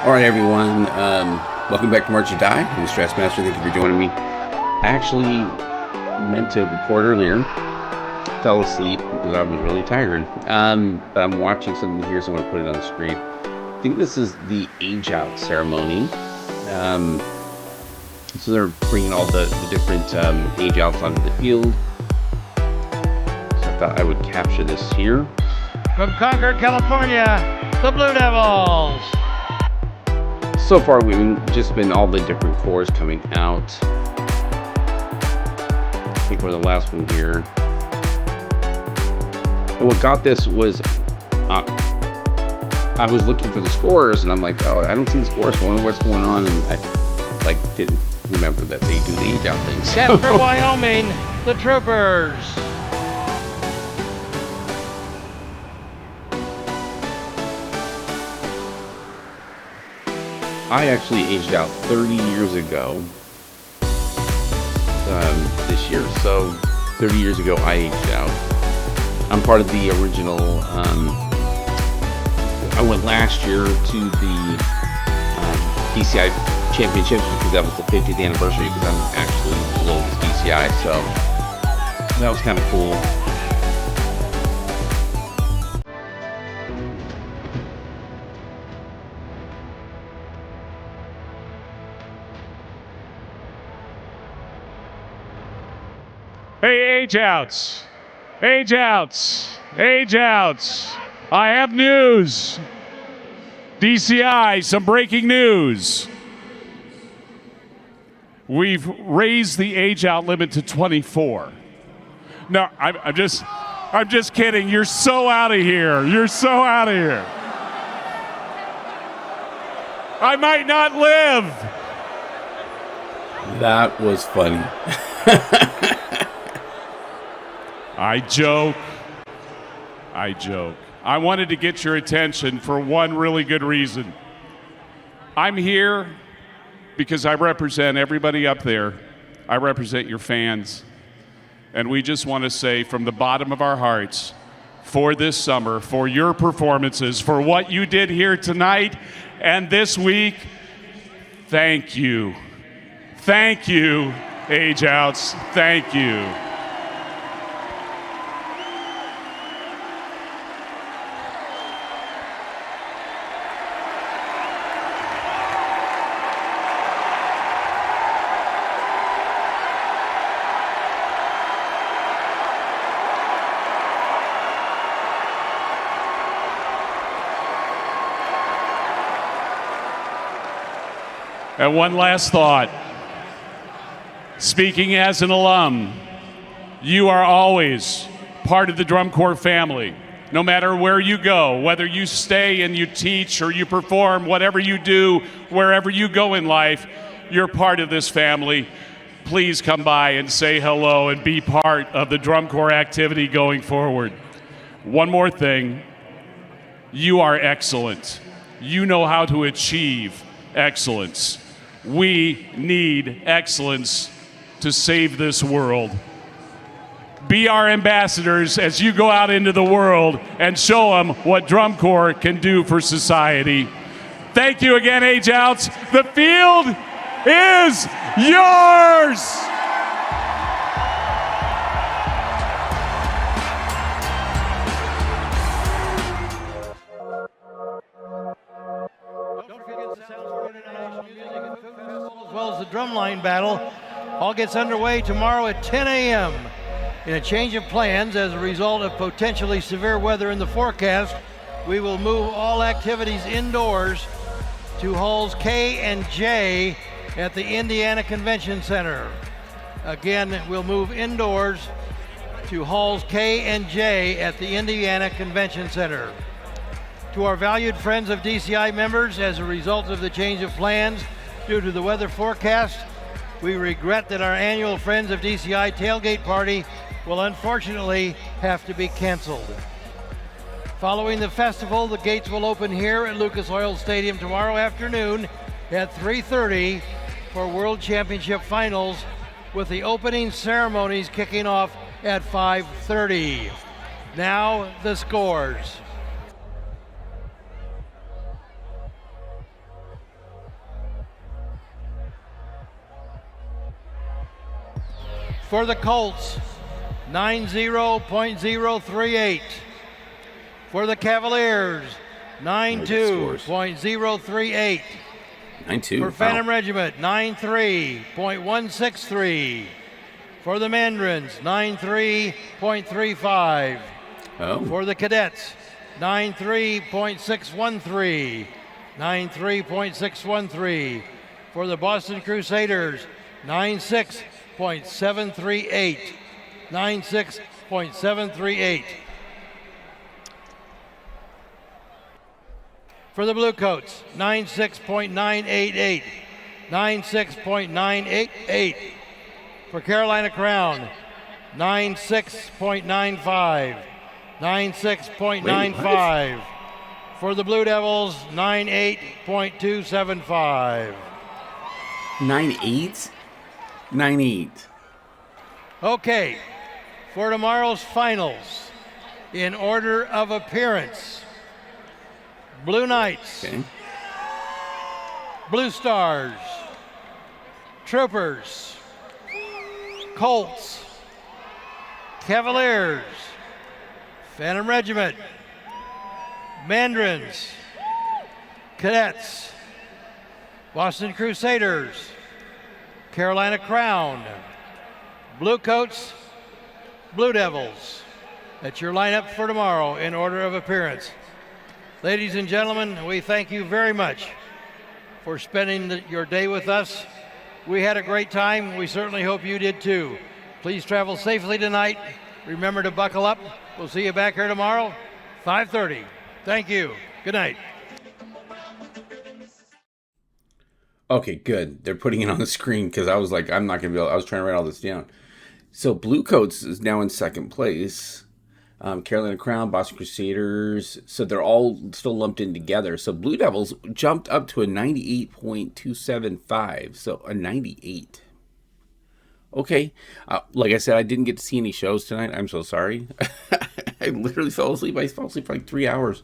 All right, everyone. Welcome back to March or Die. I'm the Stress Master. Thank you for joining me. I actually meant to record earlier. Fell asleep because I was really tired. But I'm watching something here, so I'm going to put it on the screen. I think this is the Age Out ceremony. So they're bringing all the different age outs onto the field. So I thought I would capture this here. From Concord, California, the Blue Devils. So far, we've just been all the different cores coming out. I think we're the last one here. And what got this was, I was looking for the scores, and I'm like, oh, I don't see the scores. I wonder what's going on, and I didn't remember that they do the age out things. Jasper, Wyoming, the Troopers. I actually aged out 30 years ago this year. So 30 years ago, I aged out. I'm part of the original. I went last year to the DCI championships because that was the 50th anniversary because I'm actually below the DCI. So that was kind of cool. Hey, age outs, age outs, age outs. I have news. DCI, some breaking news. We've raised the age out limit to 24. No, I'm just kidding. You're so out of here. You're so out of here. I might not live. That was funny. I joke. I wanted to get your attention for one really good reason. I'm here because I represent everybody up there. I represent your fans. And we just want to say from the bottom of our hearts, for this summer, for your performances, for what you did here tonight and this week, thank you. Thank you, age outs. Thank you. And one last thought. Speaking as an alum, you are always part of the drum corps family. No matter where you go, whether you stay and you teach or you perform, whatever you do, wherever you go in life, you're part of this family. Please come by and say hello and be part of the drum corps activity going forward. One more thing. You are excellent. You know how to achieve excellence. We need excellence to save this world. Be our ambassadors as you go out into the world and show them what drum corps can do for society. Thank you again, age outs. The field is yours. As well as the drumline battle. All gets underway tomorrow at 10 a.m. In a change of plans as a result of potentially severe weather in the forecast, we will move all activities indoors to halls K and J at the Indiana Convention Center. Again, we'll move indoors to halls K and J at the Indiana Convention Center. To our valued friends of DCI members, as a result of the change of plans due to the weather forecast, we regret that our annual Friends of DCI tailgate party will unfortunately have to be canceled. Following the festival, the gates will open here at Lucas Oil Stadium tomorrow afternoon at 3:30 for World Championship Finals, with the opening ceremonies kicking off at 5:30. Now the scores. For the Colts, 90.038. For the Cavaliers, 92.038. 9-2. For Phantom Regiment, 93.163. For the Mandarins, 93.35. Oh. For the Cadets, 93.613. 93.613. For the Boston Crusaders, 96.738. 96.738. For the Blue Coats, 96.988. 96.988. For Carolina Crown, 96.95. 96.95. For the Blue Devils, 98.275. 9-8? 9-8. Okay, for tomorrow's finals, in order of appearance, Blue Knights, Okay. Blue Stars, Troopers, Colts, Cavaliers, Phantom Regiment, Mandarins, Cadets, Boston Crusaders, Carolina Crown, Blue Coats, Blue Devils. That's your lineup for tomorrow in order of appearance. Ladies and gentlemen, we thank you very much for spending your day with us. We had a great time. We certainly hope you did too. Please travel safely tonight. Remember to buckle up. We'll see you back here tomorrow, 5:30. Thank you. Good night. Okay, good. They're putting it on the screen because I was like, I'm not going to be able, I was trying to write all this down. So Blue Coats is now in second place. Carolina Crown, Boston Crusaders. So they're all still lumped in together. So Blue Devils jumped up to a 98.275. So a 98. Okay. Like I said, I didn't get to see any shows tonight. I'm so sorry. I literally fell asleep. I fell asleep for like 3 hours.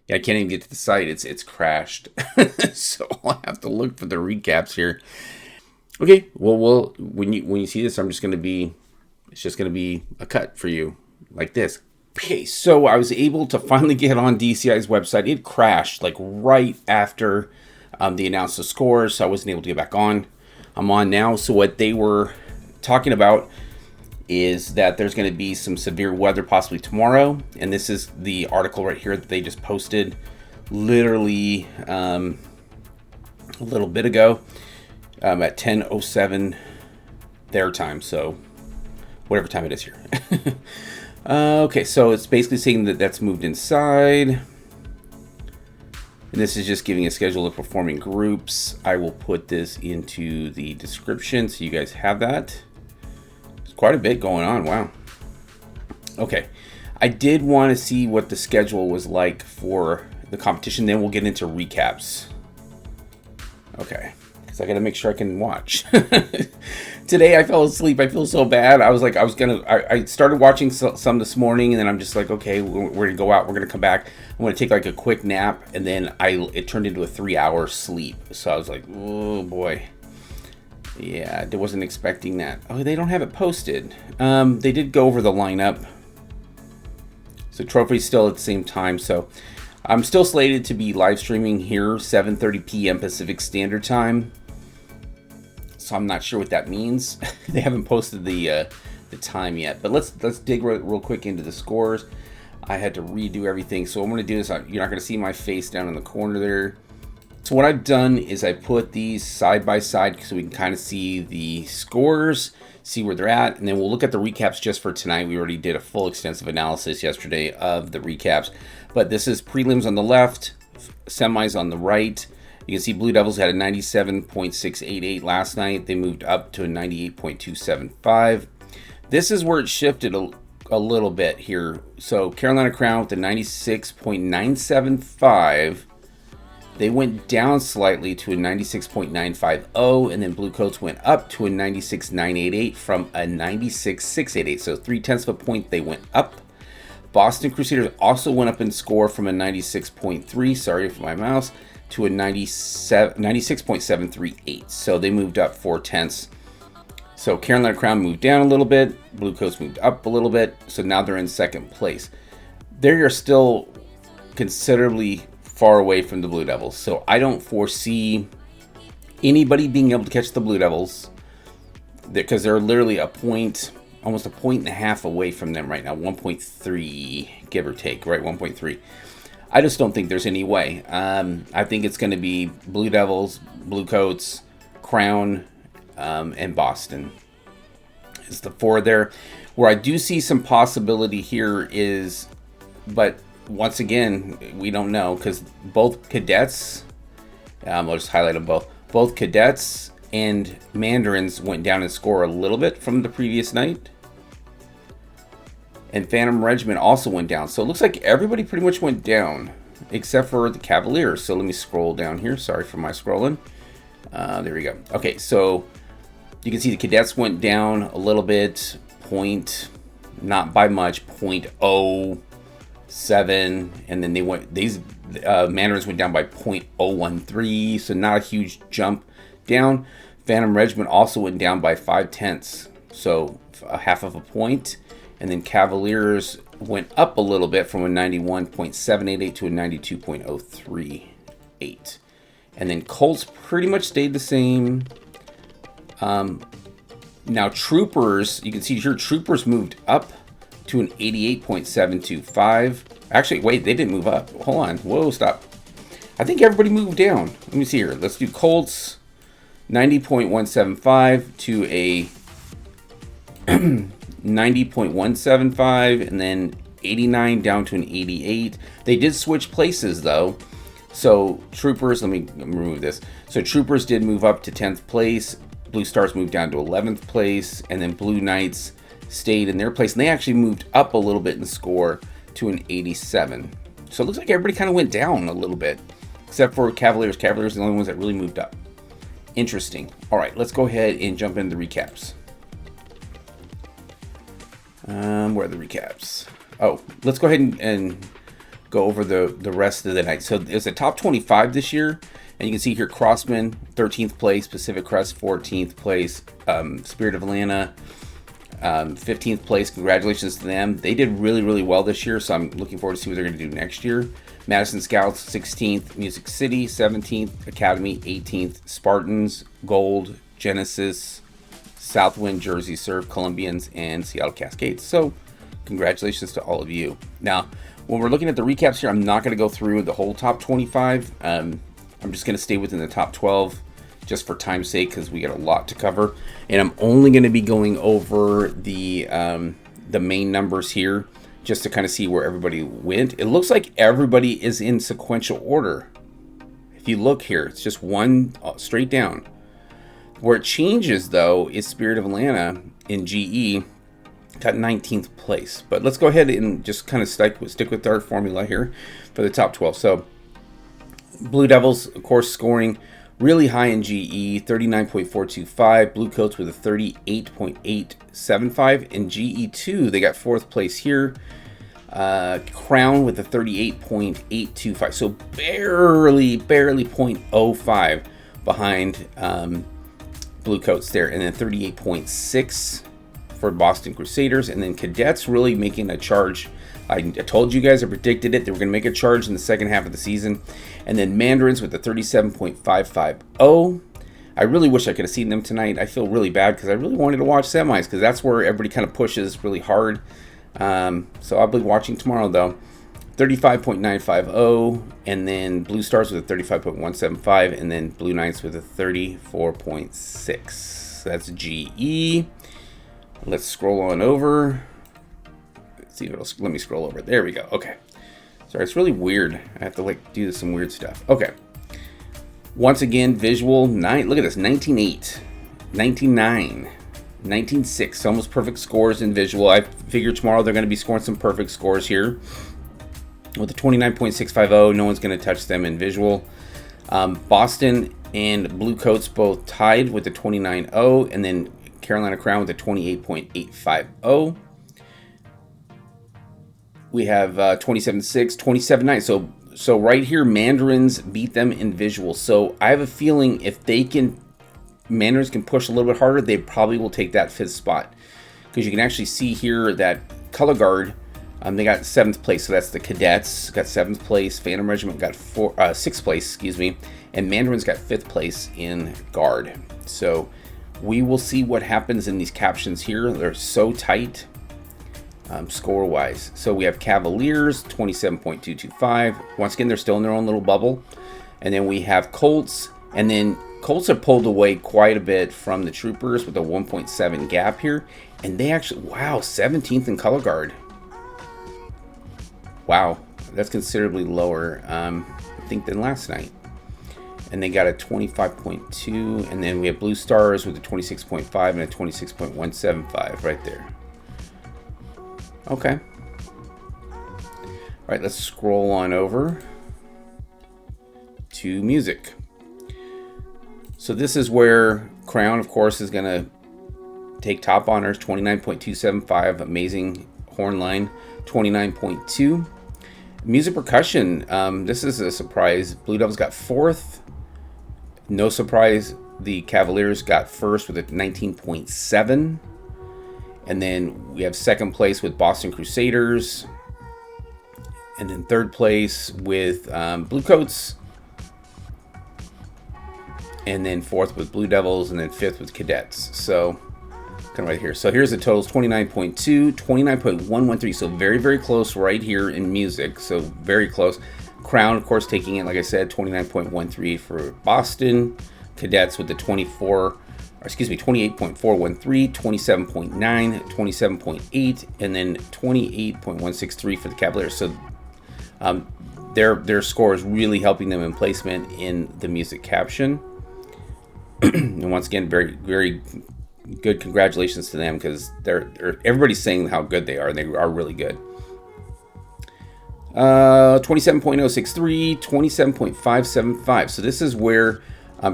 Yeah, I can't even get to the site. It's crashed. So I'll have to look for the recaps here. Okay, well, when you see this, it's just gonna be a cut for you like this. Okay, so I was able to finally get on DCI's website. It crashed like right after they announced the scores, so I wasn't able to get back on. I'm on now. So what they were talking about is that there's going to be some severe weather possibly tomorrow, and this is the article right here that they just posted literally a little bit ago at 10:07 their time, so whatever time it is here. Okay, so it's basically saying that that's moved inside. And this is just giving a schedule of performing groups. I will put this into the description so you guys have that. There's quite a bit going on. Wow. Okay. I did want to see what the schedule was like for the competition. Then we'll get into recaps. Okay. Because I got to make sure I can watch. Today I fell asleep. I feel so bad. I started watching some this morning, and then I'm just like, okay, we're going to go out. We're going to come back. I'm going to take like a quick nap, and then it turned into a 3-hour sleep. So I was like, oh boy. Yeah, I wasn't expecting that. Oh, they don't have it posted. They did go over the lineup. So trophy's still at the same time. So I'm still slated to be live streaming here, 7:30 p.m. Pacific Standard Time. So I'm not sure what that means. They haven't posted the time yet. But let's dig real quick into the scores. I had to redo everything. So I'm going to do this. You're not going to see my face down in the corner there. So what I've done is I put these side by side so we can kind of see the scores, see where they're at, and then we'll look at the recaps just for tonight. We already did a full extensive analysis yesterday of the recaps. But this is prelims on the left, semis on the right. You can see Blue Devils had a 97.688 last night. They moved up to a 98.275. This is where it shifted a little bit here. So Carolina Crown with a 96.975. They went down slightly to a 96.950, and then Blue Coats went up to a 96.988 from a 96.688. So 0.3 of a point they went up. Boston Crusaders also went up in score from a 96.3, sorry for my mouse, to a 96.738. So they moved up 0.4. So Carolina Crown moved down a little bit. Blue Coats moved up a little bit. So now they're in second place. They are still considerably far away from the Blue Devils. So I don't foresee anybody being able to catch the Blue Devils because they're literally almost a point and a half away from them right now. 1.3, give or take, right? 1.3. I just don't think there's any way. I think it's going to be Blue Devils, Blue Coats, Crown, and Boston. It's the four there. Where I do see some possibility here is, but once again, we don't know because both cadets, I'll just highlight them both. Both cadets and Mandarins went down in score a little bit from the previous night. And Phantom Regiment also went down. So it looks like everybody pretty much went down except for the Cavaliers. So let me scroll down here. Sorry for my scrolling. There we go. Okay, so you can see the cadets went down a little bit. Not by much, 0.07. And then these Mandarins went down by 0.013. So not a huge jump down. Phantom Regiment also went down by 0.5. So a half of a point. And then Cavaliers went up a little bit from a 91.788 to a 92.038. And then Colts pretty much stayed the same. Now Troopers, you can see here, Troopers moved up to an 88.725. Actually, wait, they didn't move up. Hold on. Whoa, stop. I think everybody moved down. Let me see here. Let's do Colts, 90.175 to a 90.175, and then 89 down to an 88. They did switch places though. So Troopers, let me remove this. So Troopers did move up to 10th place. Blue Stars moved down to 11th place, and then Blue Knights stayed in their place, and they actually moved up a little bit in score to an 87. So it looks like everybody kind of went down a little bit, except for Cavaliers. Cavaliers are the only ones that really moved up. Interesting. All right, let's go ahead and jump into the recaps. Where are the recaps? Oh, let's go ahead and go over the rest of the night. So it's a top 25 this year, and you can see here Crossman 13th place, Pacific Crest 14th place, Spirit of Atlanta 15th place. Congratulations to them. They did really, really well this year, so I'm looking forward to see what they're going to do next year. Madison Scouts 16th, Music City 17th, Academy 18th, Spartans, Gold, Genesis, Southwind, Jersey Surf, Columbians, and Seattle Cascades. So congratulations to all of you. Now, when we're looking at the recaps here, I'm not going to go through the whole top 25. I'm just going to stay within the top 12 just for time's sake because we got a lot to cover. And I'm only going to be going over the main numbers here just to kind of see where everybody went. It looks like everybody is in sequential order. If you look here, it's just one straight down. Where it changes, though, is Spirit of Atlanta in GE got 19th place. But let's go ahead and just kind of stick with our formula here for the top 12. So Blue Devils, of course, scoring really high in GE, 39.425. Blue Coats with a 38.875. In GE2, they got 4th place here. Crown with a 38.825. So barely 0.05 behind Blue Coats there. And then 38.6 for Boston Crusaders. And then Cadets really making a charge. I told you guys, I predicted it. They were going to make a charge in the second half of the season. And then Mandarins with the 37.550. I really wish I could have seen them tonight. I feel really bad because I really wanted to watch semis because that's where everybody kind of pushes really hard. So I'll be watching tomorrow though. 35.950. And then Blue Stars with a 35.175. And then Blue Knights with a 34.6. That's GE. Let's scroll on over. See if it'll let me scroll over. There we go. Okay. Sorry, it's really weird. I have to like do some weird stuff. Okay. Once again, visual 9. Look at this. 19.8, 19.9, 19.6. Almost perfect scores in visual. I figure tomorrow they're going to be scoring some perfect scores here. With a 29.650, no one's going to touch them in visual. Boston and Blue Coats both tied with the 29.0, and then Carolina Crown with a 28.850. We have 27.6, 27.9. So right here, Mandarins beat them in visual. So I have a feeling if Mandarins can push a little bit harder, they probably will take that 5th spot. Because you can actually see here that Color Guard, they got 7th place. So that's the Cadets got 7th place. Phantom Regiment got 6th place, excuse me. And Mandarins got 5th place in Guard. So we will see what happens in these captions here. They're so tight. Score-wise. So we have Cavaliers, 27.225. Once again, they're still in their own little bubble. And then we have Colts. And then Colts have pulled away quite a bit from the Troopers with a 1.7 gap here. And they actually, wow, 17th in Color Guard. Wow, that's considerably lower, I think, than last night. And they got a 25.2. And then we have Blue Stars with a 26.5 and a 26.175 right there. Okay. All right, let's scroll on over to music. So this is where Crown, of course, is going to take top honors, 29.275, amazing horn line, 29.2. Music percussion, this is a surprise. Blue Devils got 4th. No surprise, the Cavaliers got 1st with a 19.7. And then we have 2nd place with Boston Crusaders. And then 3rd place with Blue Coats. And then 4th with Blue Devils. And then 5th with Cadets. So, kind of right here. So here's the totals, 29.2, 29.113. So very, very close right here in music. So very close. Crown, of course, taking it, like I said, 29.13 for Boston. Cadets with the 28.413, 27.9, 27.8, and then 28.163 for the Cavaliers. So their score is really helping them in placement in the music caption. And once again, very, very good congratulations to them because everybody's saying how good they are, and they are really good. 27.063, 27.575. So this is where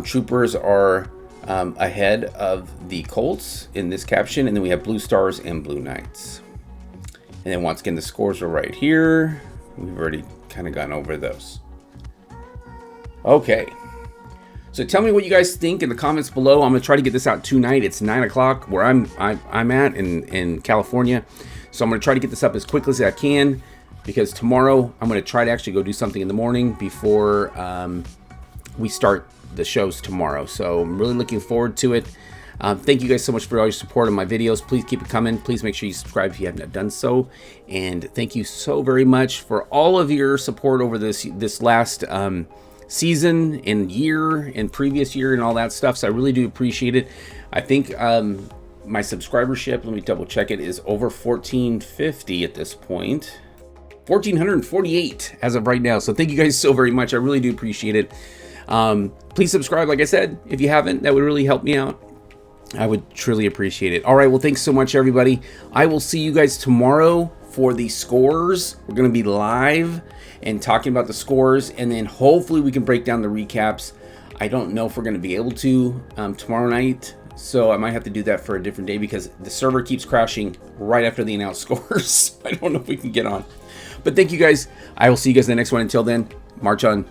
Troopers are ahead of the Colts in this caption, and then we have Blue Stars and Blue Knights. And then once again, the scores are right here. We've already kind of gone over those. Okay. So tell me what you guys think in the comments below. I'm gonna try to get this out tonight. It's 9 o'clock where I'm at in California. So I'm gonna try to get this up as quickly as I can because tomorrow I'm gonna try to actually go do something in the morning before we start the shows tomorrow. So I'm really looking forward to it. Thank you guys so much for all your support on my videos. Please keep it coming. Please make sure you subscribe if you haven't done so. And thank you so very much for all of your support over this last season and year and previous year and all that stuff. So I really do appreciate it. I think my subscribership, let me double check it, is over 1450 at this point. 1448 as of right now. So thank you guys so very much. I really do appreciate it. Please subscribe, like I said, if you haven't. That would really help me out. I would truly appreciate it. All right, well, thanks so much, everybody. I will see you guys tomorrow for the scores. We're going to be live and talking about the scores, and then hopefully we can break down the recaps. I don't know if we're going to be able to tomorrow night, so I might have to do that for a different day because the server keeps crashing right after the announced scores. I don't know if we can get on. But thank you guys. I will see you guys in the next one. Until then, march on.